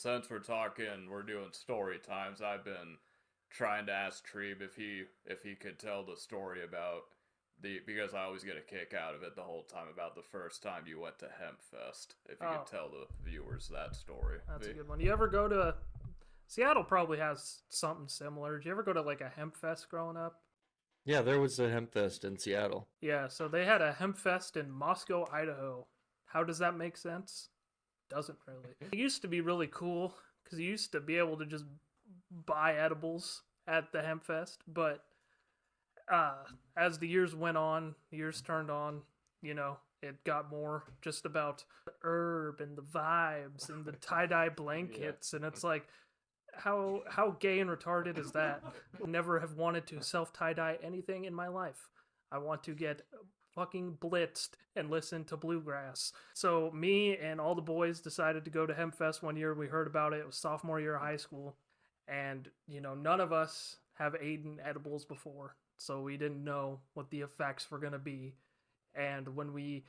Since we're doing story times, I've been trying to ask Treeb if he could tell the story about because I always get a kick out of it the whole time about the first time you went to Hempfest. If you could tell the viewers that story. That's a good one. You ever go to Seattle? Probably has something similar. Did you ever go to like a Hempfest growing up? Yeah, there was a Hempfest in Seattle. Yeah, so they had a Hempfest in Moscow, Idaho. How does that make sense? Doesn't really. It used to be really cool because you used to be able to just buy edibles at the Hempfest, but as the years went on, years turned on, it got more just about the herb and the vibes and the tie-dye blankets, and it's like, how gay and retarded is that? Never have wanted to self-tie-dye anything in my life. I want to get fucking blitzed and listen to bluegrass. So me and all the boys decided to go to Hempfest one year. We heard about it. It was sophomore year of high school. And, none of us have eaten edibles before. So we didn't know what the effects were going to be. And when we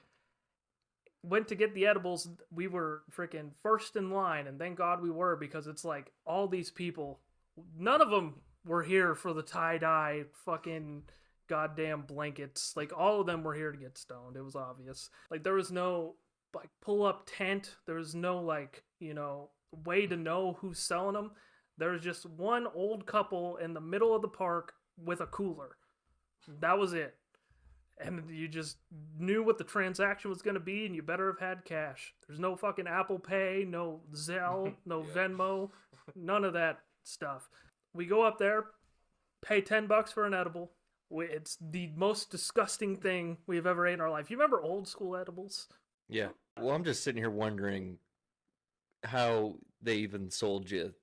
went to get the edibles, we were freaking first in line. And thank God we were, because it's like all these people, none of them were here for the tie-dye fucking goddamn blankets. Like, all of them were here to get stoned. It was obvious. Like, there was no like pull-up tent. There was no like, way to know who's selling them. There was just one old couple in the middle of the park with a cooler. That was it. And you just knew what the transaction was going to be, and you better have had cash. There's no fucking Apple Pay, no Zelle, no Venmo, none of that stuff. We go up there, pay $10 for an edible. It's the most disgusting thing we've ever ate in our life. You remember old school edibles? Yeah. Well, I'm just sitting here wondering how they even sold you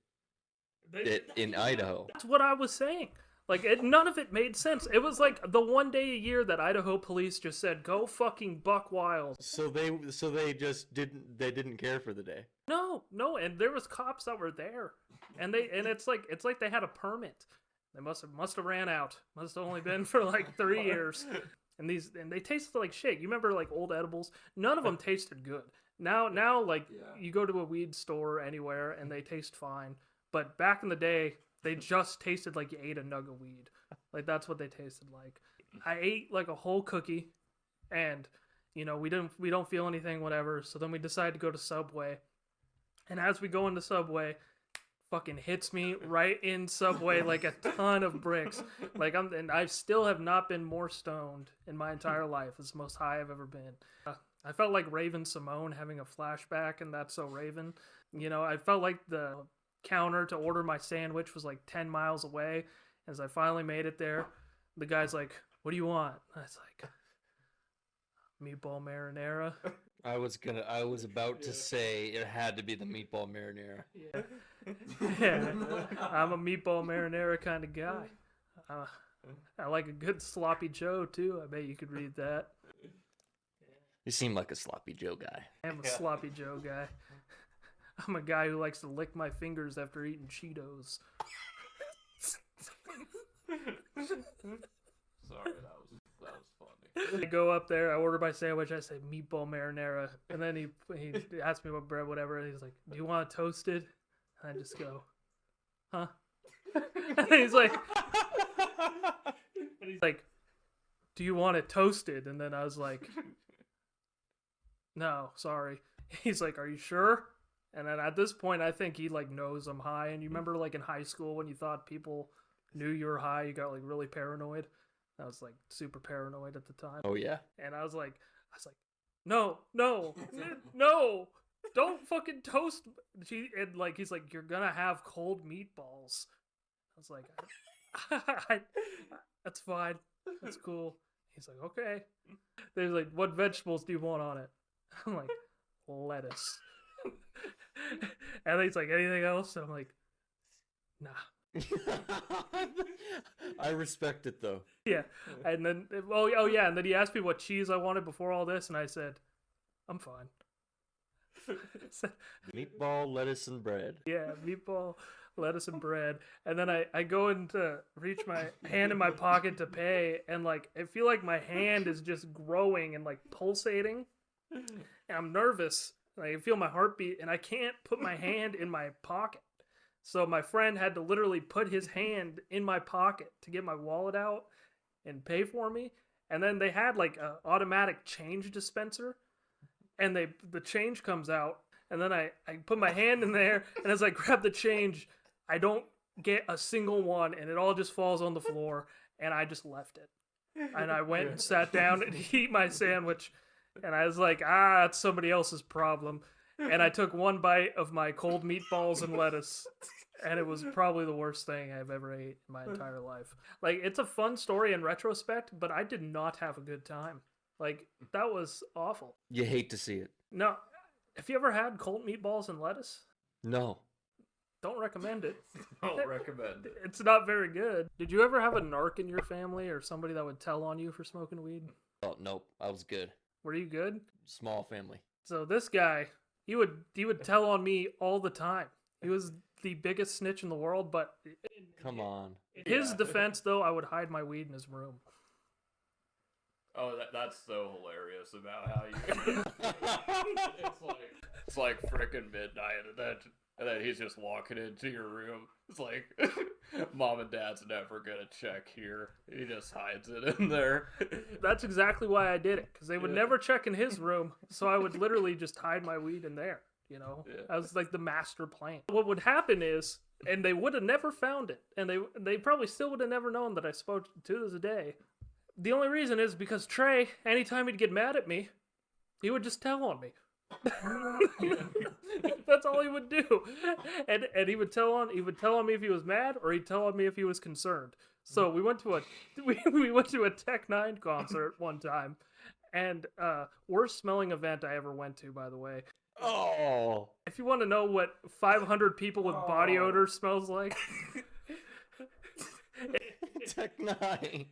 it in Idaho. That's what I was saying. Like, none of it made sense. It was like the one day a year that Idaho police just said, "Go fucking buck wild." So they just didn't care for the day. No, and there was cops that were there, and it's like they had a permit. They must have ran out. Must have only been for like 3 years. And they tasted like shit. You remember like old edibles? None of them tasted good. Now like you go to a weed store anywhere and they taste fine. But back in the day, they just tasted like you ate a nug of weed. Like, that's what they tasted like. I ate like a whole cookie, and we don't feel anything, whatever. So then we decided to go to Subway, and as we go into Subway, fucking hits me right in Subway like a ton of bricks. Like, I still have not been more stoned in my entire life. It's the most high I've ever been. I felt like Raven Simone having a flashback, and That's So Raven. I felt like the counter to order my sandwich was like 10 miles away. As I finally made it there, the guy's like, "What do you want?" I was like, "Meatball marinara." I was about to say it had to be the meatball marinara. Yeah, I'm a meatball marinara kind of guy. I like a good sloppy Joe too. I bet you could read that. You seem like a sloppy Joe guy. I'm a sloppy Joe guy. I'm a guy who likes to lick my fingers after eating Cheetos. Sorry, that was funny. I go up there, I order my sandwich, I say meatball marinara, and then he asks me what bread, whatever, and he's like, "Do you want it toasted?" And I just go, "Huh?" And he's like, "Do you want it toasted?" And then I was like, "No, sorry." He's like, "Are you sure?" And then at this point, I think he like knows I'm high. And you remember like in high school when you thought people knew you were high, you got like really paranoid. I was like super paranoid at the time. Oh yeah. And I was like, no, don't fucking toast. And like he's like, "You're gonna have cold meatballs." I was like, "That's fine, that's cool." He's like, "Okay." There's like, "What vegetables do you want on it?" I'm like, "Lettuce." And he's like, "Anything else?" And I'm like, "Nah." I respect it though. Yeah. And then oh yeah, and then he asked me what cheese I wanted before all this, and I said, "I'm fine." Meatball, lettuce, and bread. Yeah, meatball, lettuce, and bread. And then I go in to reach my hand in my pocket to pay, and like I feel like my hand is just growing and like pulsating. And I'm nervous. I can feel my heartbeat, and I can't put my hand in my pocket. So my friend had to literally put his hand in my pocket to get my wallet out and pay for me. And then they had like an automatic change dispenser, and the change comes out, and then I put my hand in there, and as I grab the change, I don't get a single one, and it all just falls on the floor, and I just left it. And I went and sat down and ate my sandwich, and I was like, it's somebody else's problem. And I took one bite of my cold meatballs and lettuce, and it was probably the worst thing I've ever ate in my entire life. Like, it's a fun story in retrospect, but I did not have a good time. Like, that was awful. You hate to see it. No, have you ever had cold meatballs and lettuce? No. Don't recommend it. Don't recommend it. It's not very good. Did you ever have a narc in your family or somebody that would tell on you for smoking weed? Oh, nope. I was good. Were you good? Small family. So this guy, he would tell on me all the time. He was the biggest snitch in the world, but Come on. in his defense, though, I would hide my weed in his room. Oh, that's so hilarious about how you. it's like frickin' midnight, and then he's just walking into your room. It's like, mom and dad's never gonna check here. He just hides it in there. That's exactly why I did it, because they would never check in his room, so I would literally just hide my weed in there. You know, that was like the master plan. What would happen is, and they would have never found it, and they probably still would have never known that I smoked to this day. The only reason is because Trey, anytime he'd get mad at me, he would just tell on me. That's all he would do, and he would tell on me if he was mad, or he'd tell on me if he was concerned. So we went to a Tech Nine concert one time, and worst smelling event I ever went to, by the way. Oh, if you want to know what 500 people with body odor smells like, Tech Nine.